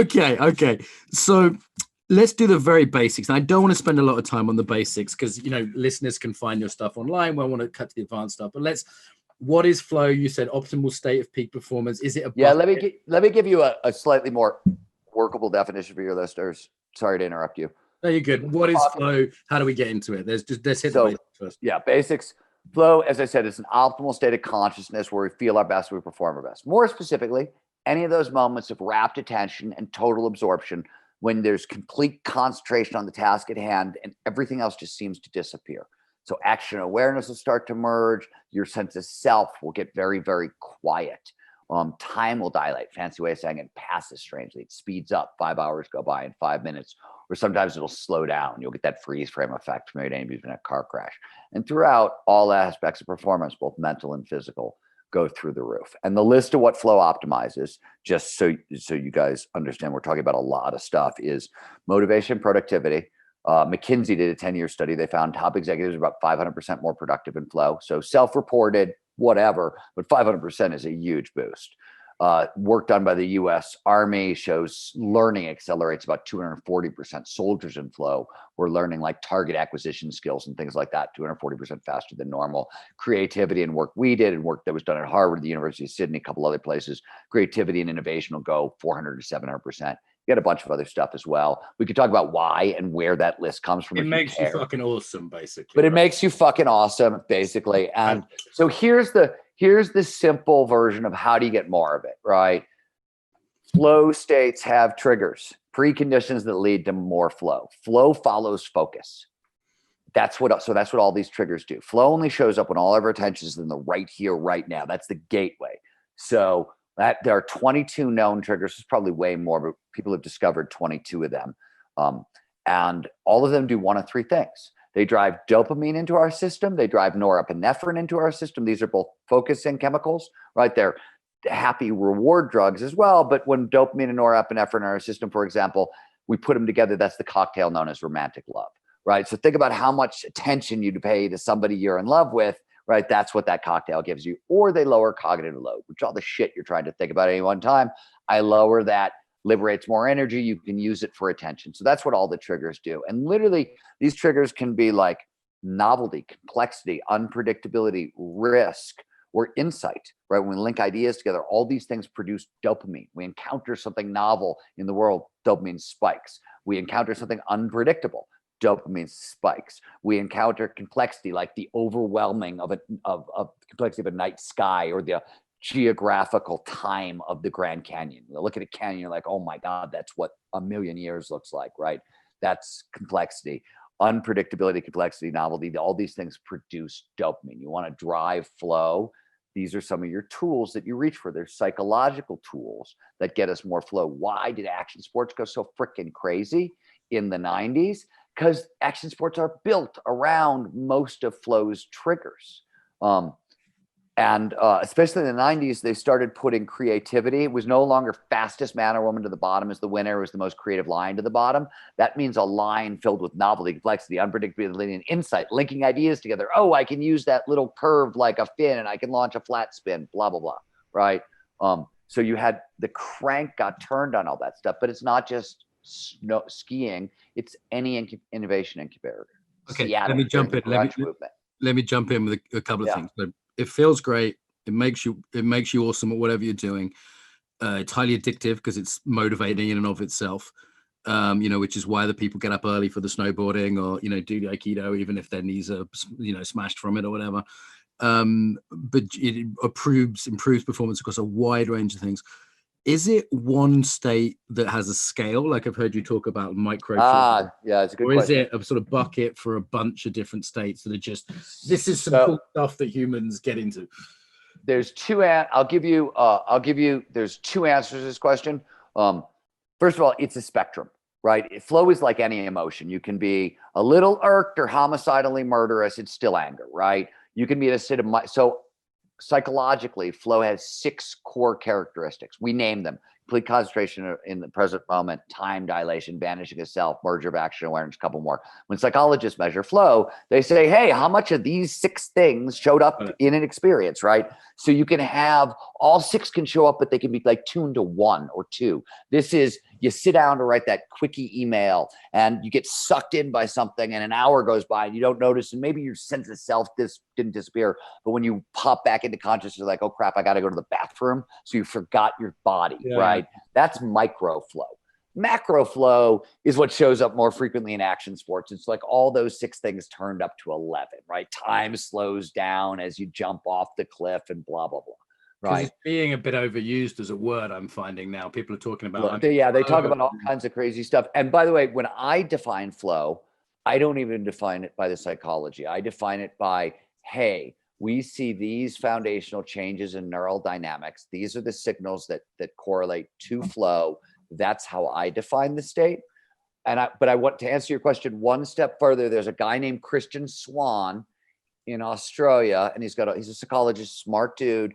Okay. So let's do the very basics. And I don't want to spend a lot of time on the basics because, listeners can find your stuff online. We want to cut to the advanced stuff. But what is flow? You said optimal state of peak performance. Is it a Yeah, let me give you a slightly more workable definition for your listeners. Sorry to interrupt you. No, you're good. What is flow? How do we get into it? Let's hit the basics first. Yeah, basics. Flow, as I said, is an optimal state of consciousness where we feel our best, we perform our best. More specifically, any of those moments of rapt attention and total absorption when there's complete concentration on the task at hand and everything else just seems to disappear. So action awareness will start to merge. Your sense of self will get very, very quiet. Time will dilate. Fancy way of saying it passes strangely. It speeds up. 5 hours go by in 5 minutes, or sometimes it'll slow down. You'll get that freeze frame effect from anybody who's been in a car crash. And throughout, all aspects of performance, both mental and physical, go through the roof. And the list of what flow optimizes, just so you guys understand, we're talking about a lot of stuff, is motivation, productivity. McKinsey did a 10-year study. They found top executives are about 500% more productive in flow. So self-reported, whatever, but 500% is a huge boost. Work done by the U.S. Army shows learning accelerates about 240%. Soldiers in flow were learning like target acquisition skills and things like that 240% faster than normal. Creativity and work we did and work that was done at Harvard, the University of Sydney, a couple other places, creativity and innovation will go 400 to 700%. You got a bunch of other stuff as well. We could talk about why and where that list comes from. It makes you fucking awesome, basically. But it makes you fucking awesome, basically. And so here's the simple version of how do you get more of it, right? Flow states have triggers, preconditions that lead to more flow. Flow follows focus. That's what all these triggers do. Flow only shows up when all of our attention is in the right here, right now. That's the gateway. So that there are 22 known triggers. There's probably way more, but people have discovered 22 of them. And all of them do one of three things. They drive dopamine into our system. They drive norepinephrine into our system. These are both focusing chemicals, right? They're happy reward drugs as well. But when dopamine and norepinephrine in our system, for example, we put them together, that's the cocktail known as romantic love, right? So think about how much attention you'd pay to somebody you're in love with, right? That's what that cocktail gives you. Or they lower cognitive load, which all the shit you're trying to think about at any one time. I lower that, liberates more energy. You can use it for attention. So that's what all the triggers do. And literally these triggers can be like novelty, complexity, unpredictability, risk, or insight, right? When we link ideas together, all these things produce dopamine. We encounter something novel in the world, dopamine spikes. We encounter something unpredictable, dopamine spikes. We encounter complexity, like the overwhelming of complexity of a night sky, or the geographical time of the Grand Canyon. You look at a canyon, you're like, oh my God, that's what a million years looks like, right? That's complexity. Unpredictability, complexity, novelty, all these things produce dopamine. You want to drive flow. These are some of your tools that you reach for. They're psychological tools that get us more flow. Why did action sports go so freaking crazy in the 90s? Because action sports are built around most of flow's triggers. And especially in the 90s, they started putting creativity. It was no longer fastest man or woman to the bottom is the winner. It was the most creative line to the bottom. That means a line filled with novelty, complexity, unpredictability, and insight, linking ideas together. Oh, I can use that little curve like a fin, and I can launch a flat spin, blah, blah, blah, right? So you had the crank got turned on all that stuff, but it's not just skiing. It's any innovation incubator. Okay, Seattle, let me jump in. Let me jump in with a couple of things. So, it feels great. It makes you awesome at whatever you're doing. It's highly addictive because it's motivating in and of itself. Which is why the people get up early for the snowboarding or, do the aikido, even if their knees are, smashed from it or whatever. But it improves performance across a wide range of things. Is it one state that has a scale? Like I've heard you talk about micro. Yeah, it's a good question. Or is question. it a sort of bucket for a bunch of different states that are just, this is some cool stuff that humans get into? There's two, there's two answers to this question. First of all, it's a spectrum, right? Flow is like any emotion. You can be a little irked or homicidally murderous. It's still anger, right? You can be in a state of psychologically, flow has 6 core characteristics. We name them: complete concentration in the present moment, time dilation, vanishing of self, merger of action awareness, a couple more. When psychologists measure flow, they say, hey, how much of these 6 things showed up in an experience, right? So you can have all 6 can show up, but they can be like tuned to 1 or 2. This is, you sit down to write that quickie email and you get sucked in by something and an hour goes by and you don't notice, and maybe your sense of self didn't disappear, but when you pop back into consciousness, you're like, oh crap, I got to go to the bathroom. So you forgot your body, right? That's micro flow. Macro flow is what shows up more frequently in action sports. It's like all those 6 things turned up to 11, right? Time slows down as you jump off the cliff and blah, blah, blah. Right. It's being a bit overused as a word, I'm finding now. People are talking about. They talk about all kinds of crazy stuff. And by the way, when I define flow, I don't even define it by the psychology. I define it by, hey, we see these foundational changes in neural dynamics. These are the signals that correlate to flow. That's how I define the state. But I want to answer your question one step further. There's a guy named Christian Swan in Australia, and he's a psychologist, smart dude.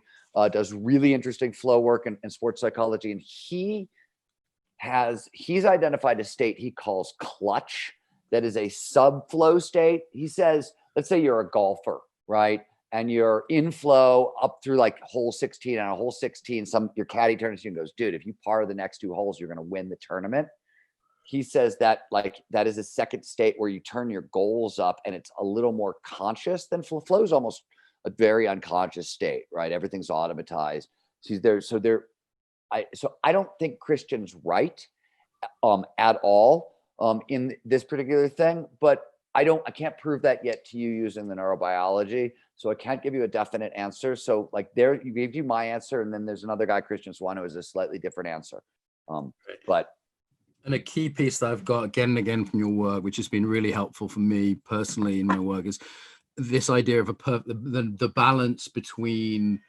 Does really interesting flow work and sports psychology. And he's identified a state he calls clutch that is a sub-flow state. He says, let's say you're a golfer, right? And you're in flow up through like hole 16, and on hole 16, your caddy turns to you and goes, dude, if you par the next 2 holes, you're going to win the tournament. He says that that is a second state where you turn your goals up and it's a little more conscious than flow. Flow is almost a very unconscious state, right? Everything's automatized. So I don't think Christian's right at all in this particular thing, but I can't prove that yet to you using the neurobiology. So I can't give you a definite answer. So like there, you gave you my answer, and then there's another guy, Christian Swan, who has a slightly different answer. And a key piece that I've got again and again from your work, which has been really helpful for me personally in my work, is this idea of the balance between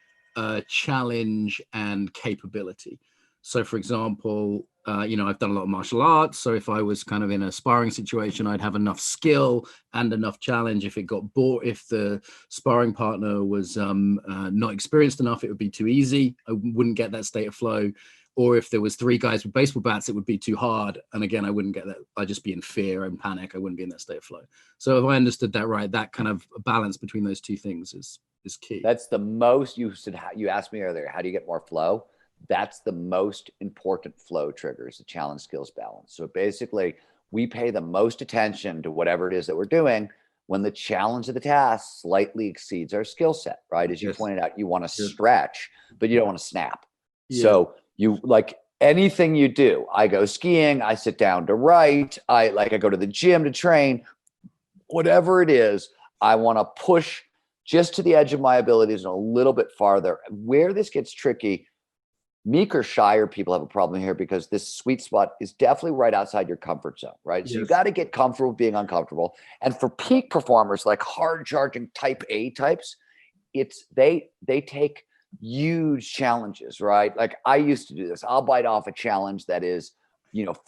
challenge and capability. So for example, I've done a lot of martial arts. So if I was kind of in a sparring situation, I'd have enough skill and enough challenge. If it got bored, if the sparring partner was not experienced enough, it would be too easy. I wouldn't get that state of flow. Or if there was 3 guys with baseball bats, it would be too hard. And again, I wouldn't get that. I'd just be in fear and panic. I wouldn't be in that state of flow. So if I understood that right, that kind of balance between those 2 things is key. That's the most, you asked me earlier, how do you get more flow? That's the most important flow trigger, is the challenge skills balance. So basically, we pay the most attention to whatever it is that we're doing when the challenge of the task slightly exceeds our skill set, right? As you pointed out, you want to stretch, but you don't want to snap. Yeah. So you, like anything you do, I go skiing, I sit down to write, I go to the gym to train, whatever it is, I want to push just to the edge of my abilities and a little bit farther. Where this gets tricky, meeker, shyer people have a problem here, because this sweet spot is definitely right outside your comfort zone, right? Yes. So you got to get comfortable being uncomfortable. And for peak performers, like hard charging type A types, they take huge challenges, right? Like I used to do this. I'll bite off a challenge that is,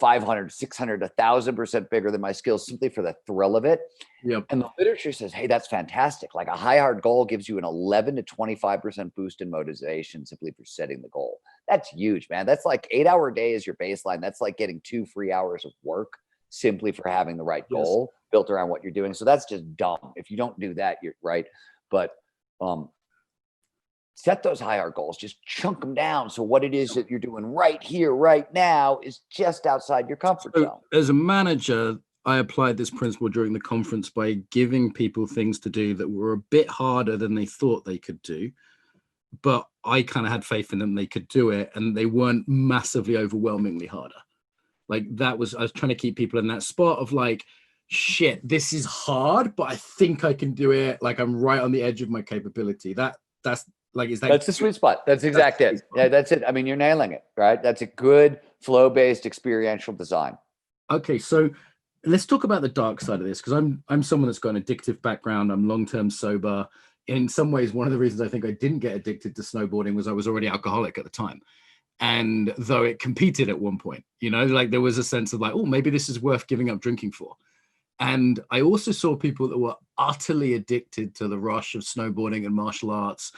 500, 600, 1,000% bigger than my skills, simply for the thrill of it. Yep. And the literature says, hey, that's fantastic. Like a high hard goal gives you an 11 to 25% boost in motivation simply for setting the goal. That's huge, man. That's like 8-hour day is your baseline. That's like getting 2 free hours of work simply for having the right goal built around what you're doing. So that's just dumb. If you don't do that, you're right. But set those higher goals, just chunk them down. So what it is that you're doing right here, right now is just outside your comfort zone. As a manager, I applied this principle during the conference by giving people things to do that were a bit harder than they thought they could do. But I kind of had faith in them, they could do it, and they weren't massively overwhelmingly harder. Like I was trying to keep people in that spot of like, shit, this is hard, but I think I can do it. Like I'm right on the edge of my capability. That's the sweet spot. That's exactly it. Yeah, that's it. I mean, you're nailing it, right? That's a good flow-based experiential design. Okay, so let's talk about the dark side of this, because I'm someone that's got an addictive background. I'm long-term sober. In some ways, one of the reasons I think I didn't get addicted to snowboarding was I was already alcoholic at the time. And though it competed at one point, like there was a sense of like, oh, maybe this is worth giving up drinking for. And I also saw people that were utterly addicted to the rush of snowboarding and martial arts,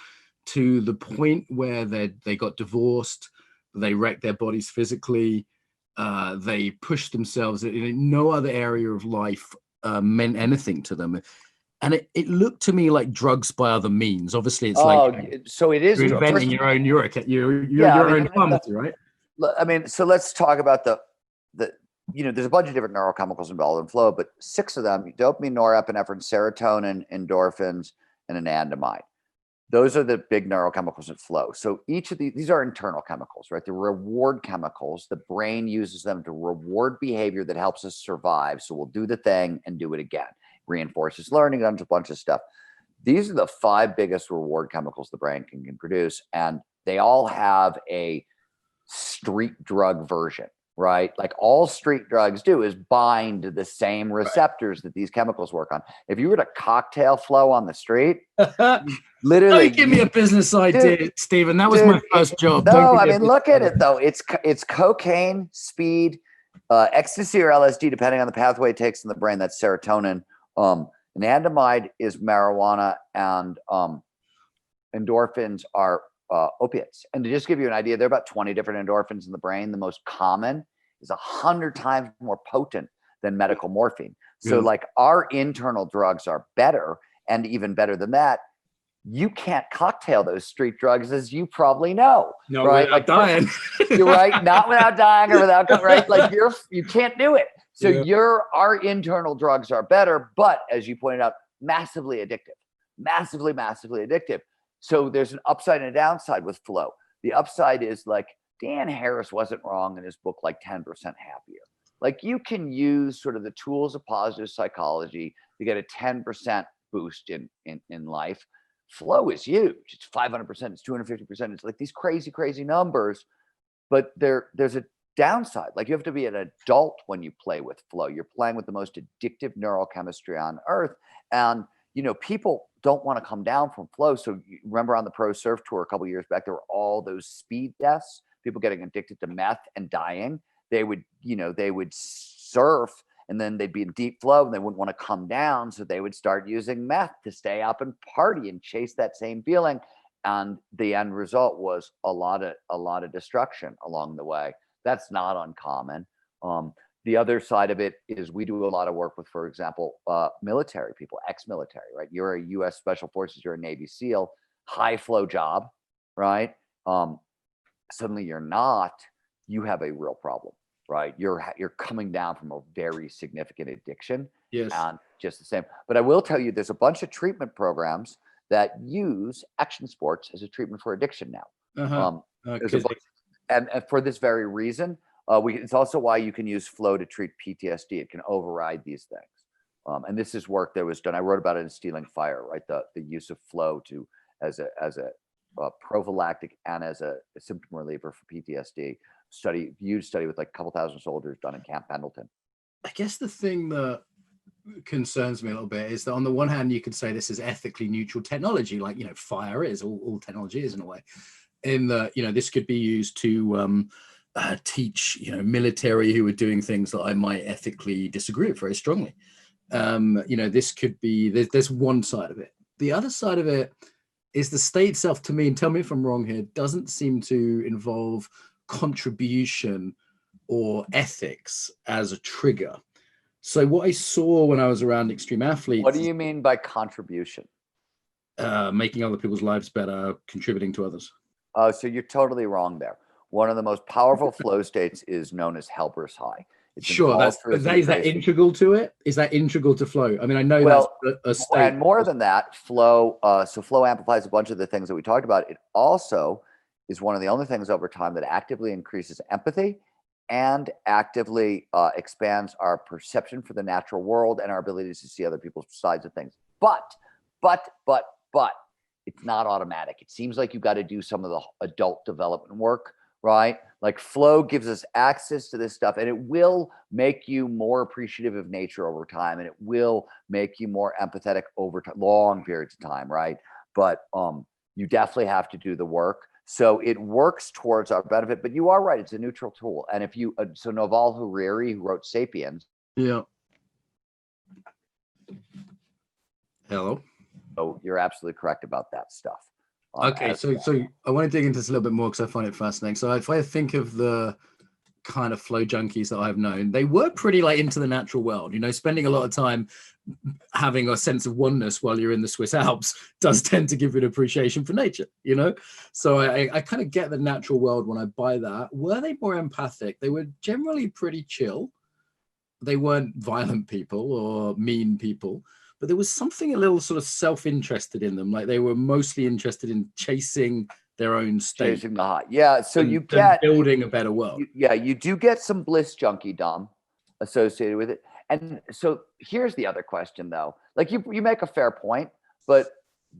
to the point where they got divorced, they wreck their bodies physically, they push themselves. No other area of life meant anything to them. And it looked to me like drugs by other means. Obviously, it's so it is you're inventing your own your own pharmacy, right? I mean, so let's talk about the there's a bunch of different neurochemicals involved in flow, but 6 of them: dopamine, norepinephrine, serotonin, endorphins, and anandamide. Those are the big neurochemicals that flow. So each of these are internal chemicals, right? They're reward chemicals. The brain uses them to reward behavior that helps us survive. So we'll do the thing and do it again. Reinforces learning, does a bunch of stuff. These are the 5 biggest reward chemicals the brain can produce. And they all have a street drug version, right? Like all street drugs do is bind to the same receptors that these chemicals work on. If you were to cocktail flow on the street, literally, give me a business idea, Steven. That was my first job. No, I mean, look at it though. It's cocaine, speed, ecstasy, or LSD, depending on the pathway it takes in the brain. That's serotonin. Anandamide is marijuana, and endorphins are opiates. And to just give you an idea, there are about 20 different endorphins in the brain. The most common is 100 times more potent than medical morphine. So like our internal drugs are better, and even better than that, you can't cocktail those street drugs, as you probably know. No, right? Without dying. You're right. Not without dying or without, right? Like you can't do it. So our internal drugs are better, but as you pointed out, massively addictive, massively addictive. So there's an upside and a downside with flow. The upside is, like, Dan Harris wasn't wrong in his book, like 10% Happier. Like, you can use sort of the tools of positive psychology to get a 10% boost in life. Flow is huge. It's 500%, it's 250%. It's like these crazy numbers, but there's a downside. Like, you have to be an adult when you play with flow. You're playing with the most addictive neurochemistry on earth. And, people don't want to come down from flow. So you remember on the Pro Surf Tour a couple of years back, there were all those speed deaths, people getting addicted to meth and dying. They would surf, and then they'd be in deep flow and they wouldn't want to come down. So they would start using meth to stay up and party and chase that same feeling. And the end result was a lot of destruction along the way. That's not uncommon. The other side of it is we do a lot of work with, for example, military people, ex-military, right? You're a U.S. Special Forces, you're a Navy SEAL, high flow job, right? Suddenly you're not, you have a real problem, right? You're coming down from a very significant addiction. Yes. And just the same. But I will tell you, there's a bunch of treatment programs that use action sports as a treatment for addiction now. And for this very reason, it's also why you can use flow to treat PTSD. It can override these things. And this is work that was done. I wrote about it in Stealing Fire, right? The use of flow as a prophylactic and as a symptom reliever for PTSD. Huge study with like a couple thousand soldiers done in Camp Pendleton. I guess the thing that concerns me a little bit is that on the one hand, you could say this is ethically neutral technology, like, fire is, all technology is in a way. In that, this could be used to teach, military who are doing things that I might ethically disagree with very strongly. This could be, there's one side of it. The other side of it is the state itself, to me, and tell me if I'm wrong here, doesn't seem to involve contribution or ethics as a trigger. So what I saw when I was around extreme athletes. What do you mean by contribution? Making other people's lives better, contributing to others. So you're totally wrong there. One of the most powerful flow states is known as helper's high. Sure, is that integral to it? Is that integral to flow? I mean, I know that's a state. And more than that, flow. So flow amplifies a bunch of the things that we talked about. It also is one of the only things over time that actively increases empathy and actively expands our perception for the natural world and our ability to see other people's sides of things. But it's not automatic. It seems like you've got to do some of the adult development work, right? Like flow gives us access to this stuff, and it will make you more appreciative of nature over time, and it will make you more empathetic over long periods of time, right? But you definitely have to do the work. So it works towards our benefit, but you are right. It's a neutral tool. And if you, so Naval Hariri, who wrote Sapiens. Yeah. Hello. Oh, you're absolutely correct about that stuff. Okay, so I want to dig into this a little bit more because I find it fascinating. So if I think of the kind of flow junkies that I've known, they were pretty like into the natural world, spending a lot of time having a sense of oneness while you're in the Swiss Alps does tend to give you an appreciation for nature, So I kind of get the natural world when I buy that. Were they more empathic? They were generally pretty chill. They weren't violent people or mean people, but there was something a little sort of self-interested in them. Like they were mostly interested in chasing their own state. Chasing the high. Yeah. So and, you get building a better world. You do get some bliss junkie Dom associated with it. And so here's the other question though. Like you make a fair point, but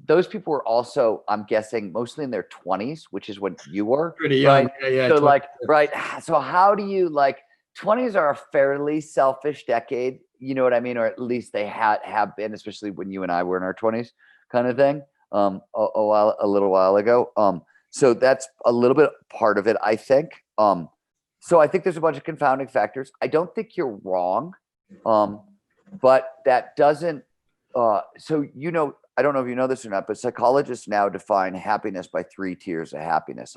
those people were also, I'm guessing, mostly in their 20s, which is what you were. Pretty young. Right? Yeah. So right. So how do you 20s are a fairly selfish decade, you know what I mean? Or at least they have been, especially when you and I were in our 20s kind of thing, a little while ago. So that's a little bit part of it, I think. So I think there's a bunch of confounding factors. I don't think you're wrong. But that doesn't, I don't know if you know this or not, but psychologists now define happiness by 3 tiers of happiness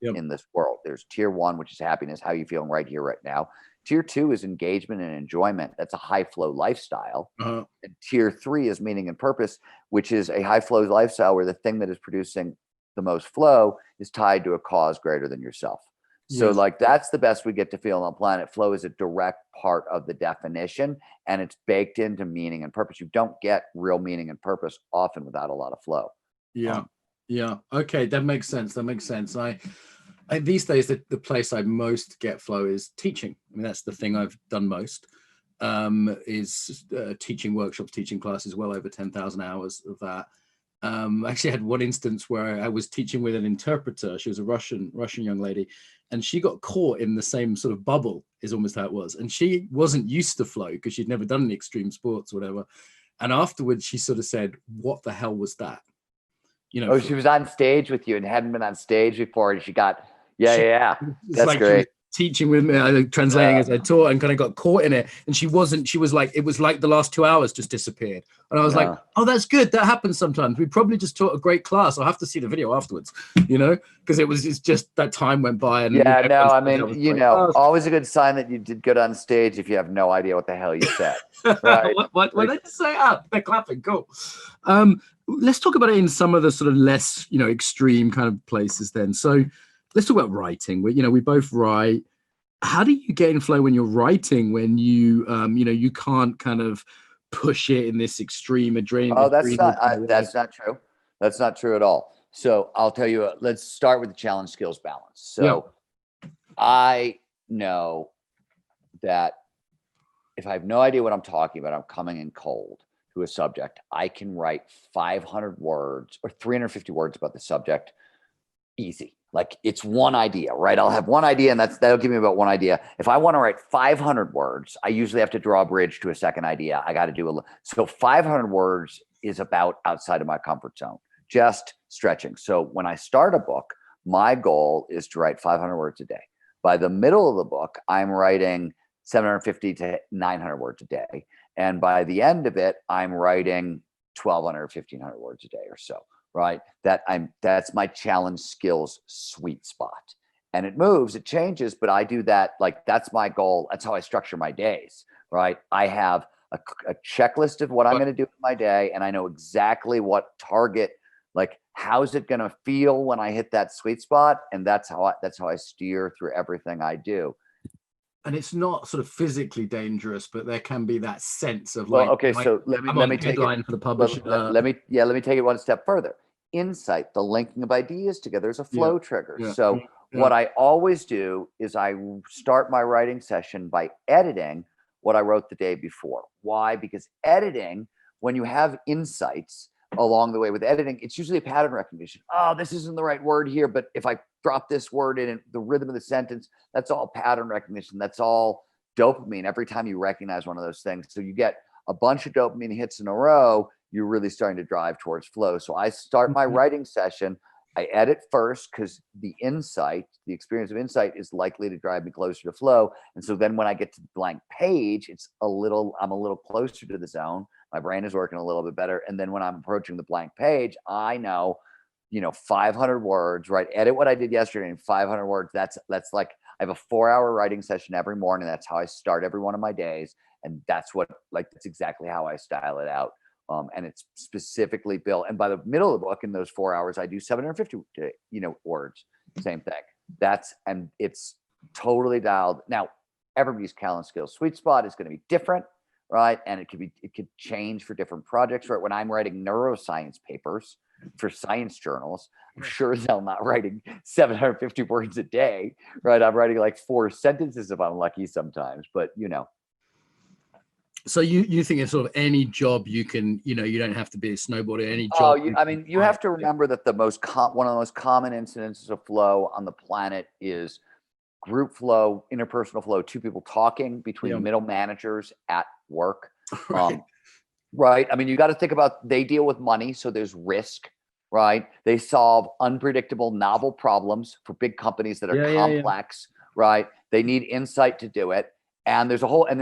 in this world. There's tier 1, which is happiness, how you feeling right here, right now. Tier 2 is engagement and enjoyment. That's a high flow lifestyle. And tier 3 is meaning and purpose, which is a high flow lifestyle where the thing that is producing the most flow is tied to a cause greater than yourself. So that's the best we get to feel on the planet. Flow is a direct part of the definition, and it's baked into meaning and purpose. You don't get real meaning and purpose often without a lot of flow. Yeah. Okay. That makes sense. I these days, the place I most get flow is teaching. I mean, that's the thing I've done most, is teaching workshops, teaching classes, well over 10,000 hours of that. I actually had one instance where I was teaching with an interpreter. She was a Russian young lady, and she got caught in the same sort of bubble, is almost how it was. And she wasn't used to flow because she'd never done any extreme sports or whatever. And afterwards she sort of said, what the hell was that? She was on stage with you and hadn't been on stage before, and she got, that's great. Teaching with me, translating as I taught, and kind of got caught in it. And she was like, it was like the last 2 hours just disappeared. And I was like, oh, that's good. That happens sometimes. We probably just taught a great class. I'll have to see the video afterwards, because it's just that time went by. And always a good sign that you did good on stage if you have no idea what the hell you said. Right? what did they just say? They're clapping. Cool. Let's talk about it in some of the sort of less, extreme kind of places then. So let's talk about writing. We both write. How do you get in flow when you're writing, when you, you can't kind of push it in this extreme adrenaline? Oh, that's not true. That's not true at all. So I'll tell you, let's start with the challenge skills balance. So I know that if I have no idea what I'm talking about, I'm coming in cold to a subject, I can write 500 words or 350 words about the subject easy. Like it's one idea, right? I'll have one idea and that'll give me about one idea. If I want to write 500 words, I usually have to draw a bridge to a second idea. I got to do so 500 words is about outside of my comfort zone, just stretching. So when I start a book, my goal is to write 500 words a day. By the middle of the book, I'm writing 750 to 900 words a day. And by the end of it, I'm writing 1,200 or 1,500 words a day or so. Right. That's my challenge skills sweet spot. And it moves, it changes, but I do that. Like that's my goal. That's how I structure my days. Right. I have a checklist of what I'm going to do in my day. And I know exactly what target, like how's it going to feel when I hit that sweet spot. And that's how I steer through everything I do. And it's not sort of physically dangerous, but there can be that sense of let me take it. For the publisher. Let me take it one step further. Insight, the linking of ideas together is a flow trigger. So what I always do is I start my writing session by editing what I wrote the day before. Why? Because editing, when you have insights along the way with editing, it's usually a pattern recognition. Oh, this isn't the right word here, but if I drop this word in the rhythm of the sentence, that's all pattern recognition. That's all dopamine every time you recognize one of those things. So you get a bunch of dopamine hits in a row, you're really starting to drive towards flow. So I start my writing session. I edit first because the experience of insight is likely to drive me closer to flow. And so then when I get to the blank page, I'm a little closer to the zone. My brain is working a little bit better. And then when I'm approaching the blank page, I know 500 words, right? Edit what I did yesterday in 500 words. That's like, I have a 4-hour writing session every morning. That's how I start every one of my days. And that's exactly how I style it out. And it's specifically built. And by the middle of the book, in those 4 hours, I do 750, words. Same thing. And it's totally dialed. Now, everybody's talent skills sweet spot is going to be different, right? And it could change for different projects, right? When I'm writing neuroscience papers for science journals, I'm sure as hell not writing 750 words a day, right? I'm writing like 4 sentences if I'm lucky sometimes, but So you think it's sort of any job you can, you don't have to be a snowboarder, any job. You have to remember that one of the most common incidences of flow on the planet is group flow, interpersonal flow, 2 people talking between middle managers at work. Right. I mean, you got to think about, they deal with money. So there's risk, right? They solve unpredictable, novel problems for big companies that are complex, right? They need insight to do it. And there's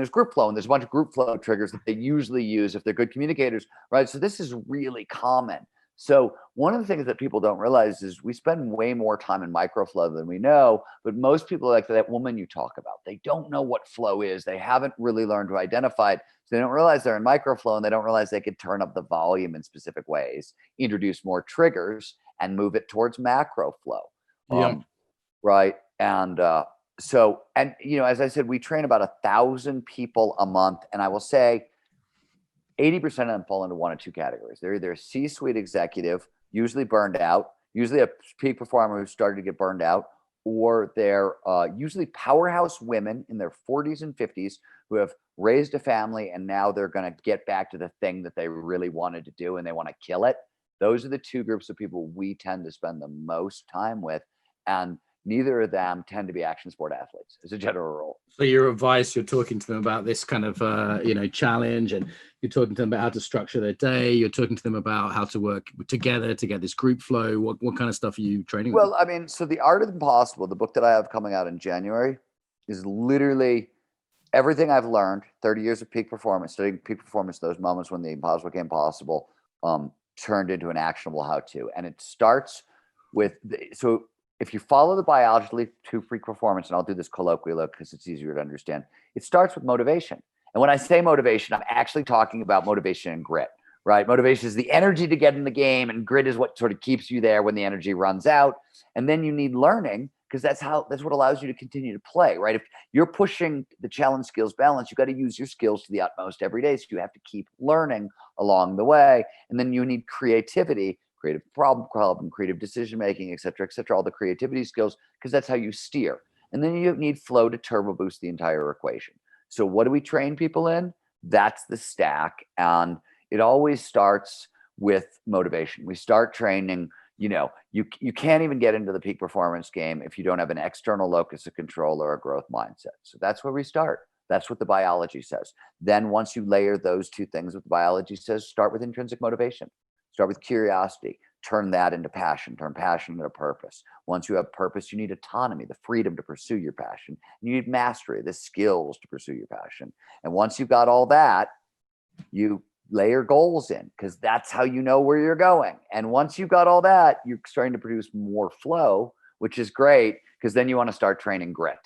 group flow, and there's a bunch of group flow triggers that they usually use if they're good communicators, right? So this is really common. So one of the things that people don't realize is we spend way more time in microflow than we know, but most people, like that woman you talk about, they don't know what flow is. They haven't really learned to identify it. So they don't realize they're in microflow, and they don't realize they could turn up the volume in specific ways, introduce more triggers, and move it towards macro flow. Right. And, as I said, we train about 1,000 people a month. And I will say 80% of them fall into one of 2 categories. They're either a C-suite executive, usually burned out, usually a peak performer who started to get burned out, or they're usually powerhouse women in their 40s and 50s who have raised a family, and now they're going to get back to the thing that they really wanted to do, and they want to kill it. Those are the 2 groups of people we tend to spend the most time with. And neither of them tend to be action sport athletes as a general rule. So your advice, you're talking to them about this kind of, challenge, and you're talking to them about how to structure their day. You're talking to them about how to work together to get this group flow. What kind of stuff are you training? Well, I mean, so The Art of the Impossible, the book that I have coming out in January, is literally everything I've learned, 30 years of peak performance, studying peak performance, those moments when the impossible became possible, turned into an actionable how-to. And it starts with, if you follow the biology to peak performance, and I'll do this colloquially because it's easier to understand, it starts with motivation. And when I say motivation, I'm actually talking about motivation and grit, right? Motivation is the energy to get in the game, and grit is what sort of keeps you there when the energy runs out. And then you need learning, because that's what allows you to continue to play, right? If you're pushing the challenge skills balance, you got to use your skills to the utmost every day. So you have to keep learning along the way. And then you need creativity, creative problem solving, creative decision making, et cetera, all the creativity skills, because that's how you steer. And then you need flow to turbo boost the entire equation. So what do we train people in? That's the stack. And it always starts with motivation. We start training, you can't even get into the peak performance game if you don't have an external locus of control or a growth mindset. So that's where we start. That's what the biology says. Then once you layer those 2 things, what the biology says, start with intrinsic motivation. Start with curiosity, turn that into passion, turn passion into purpose. Once you have purpose, you need autonomy, the freedom to pursue your passion. You need mastery, the skills to pursue your passion. And once you've got all that, you layer goals in, because that's how you know where you're going. And once you've got all that, you're starting to produce more flow, which is great, because then you want to start training grit.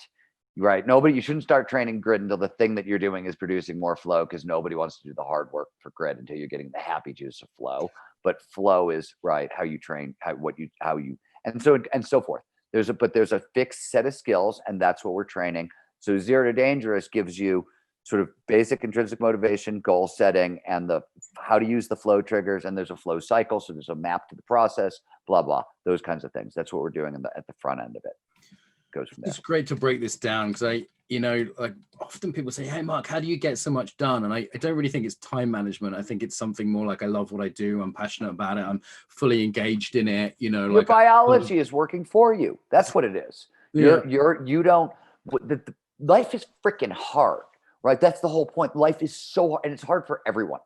Right. You shouldn't start training grit until the thing that you're doing is producing more flow, because nobody wants to do the hard work for grit until you're getting the happy juice of flow. But flow is how you train, and so forth. There's a fixed set of skills, and that's what we're training. So 0 to Dangerous gives you sort of basic intrinsic motivation, goal setting, and how to use the flow triggers. And there's a flow cycle. So there's a map to the process, blah, blah, those kinds of things. That's what we're doing at the front end of it. Goes from there. It's great to break this down, because often people say, hey Mark, how do you get so much done? And I don't really think it's time management. I think it's something more like, I love what I do, I'm passionate about it, I'm fully engaged in it. Your biology is working for you. That's what it is. Life is freaking hard, right? That's the whole point. Life is so hard, and it's hard for everyone.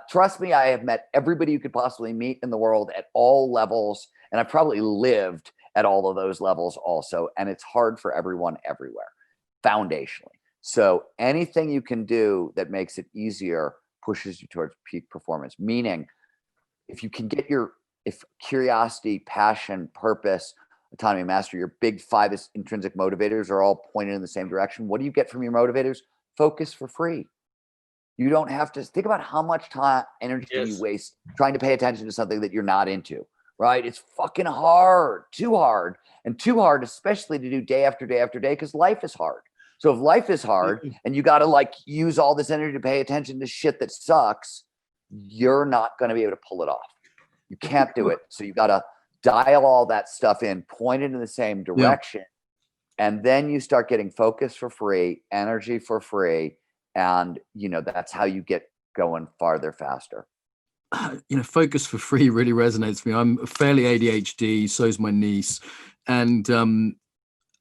Trust me, I have met everybody you could possibly meet in the world at all levels, and I probably lived at all of those levels also. And it's hard for everyone everywhere, foundationally. So anything you can do that makes it easier pushes you towards peak performance. Meaning, if you can get your if curiosity, passion, purpose, autonomy, mastery, your big 5 intrinsic motivators are all pointed in the same direction, what do you get from your motivators? Focus for free. You don't have to think about how much time, energy you waste trying to pay attention to something that you're not into, right? It's fucking hard, too hard, especially to do day after day after day, because life is hard. So if life is hard and you got to like use all this energy to pay attention to shit that sucks, you're not going to be able to pull it off. You can't do it. So you got to dial all that stuff in, point it in the same direction. And then you start getting focus for free, energy for free. And, that's how you get going farther, faster. Focus for free really resonates with me. I'm fairly ADHD, so is my niece. And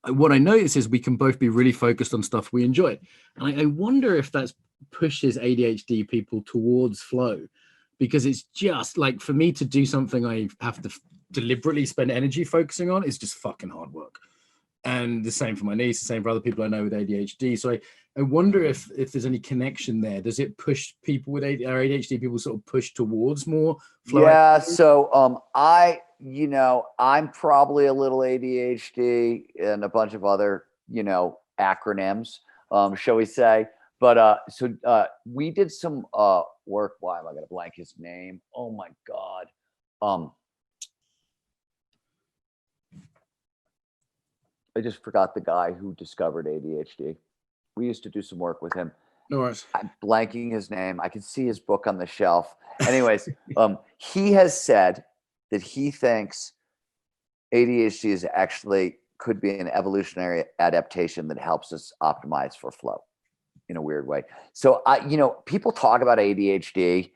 what I notice is we can both be really focused on stuff we enjoy. And I wonder if that pushes ADHD people towards flow, because it's just like, for me to do something I have to deliberately spend energy focusing on is just fucking hard work. And the same for my niece, the same for other people I know with ADHD. So I wonder if there's any connection there. Does it push people with ADHD, people sort of push towards more flow? Yeah. Activity? So I'm probably a little ADHD and a bunch of other, acronyms, shall we say. But we did some work. Why am I going to blank his name? Oh my God. I just forgot the guy who discovered ADHD. We used to do some work with him. No worries. I'm blanking his name. I can see his book on the shelf. Anyways, he has said that he thinks ADHD is actually could be an evolutionary adaptation that helps us optimize for flow in a weird way. So people talk about ADHD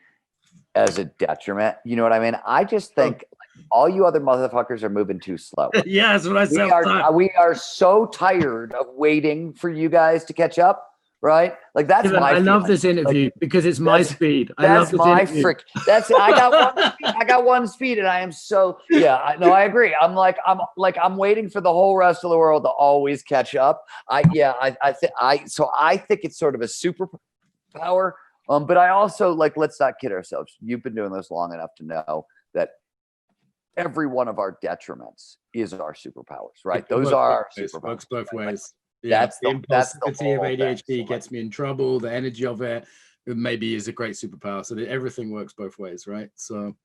as a detriment. You know what I mean? I just think all you other motherfuckers are moving too slow. Yeah, that's what I said. We are so tired of waiting for you guys to catch up, right? Like that's my. I love this interview because it's my speed. I love this interview. I got one speed, and I am so I agree. I'm waiting for the whole rest of the world to always catch up. I think it's sort of a superpower. But I also let's not kid ourselves. You've been doing this long enough to know that every one of our detriments is our superpowers, right? Those are our superpowers. Works both ways. That's the impulsivity of ADHD gets me in trouble. The energy of it maybe is a great superpower. So that everything works both ways, right? So.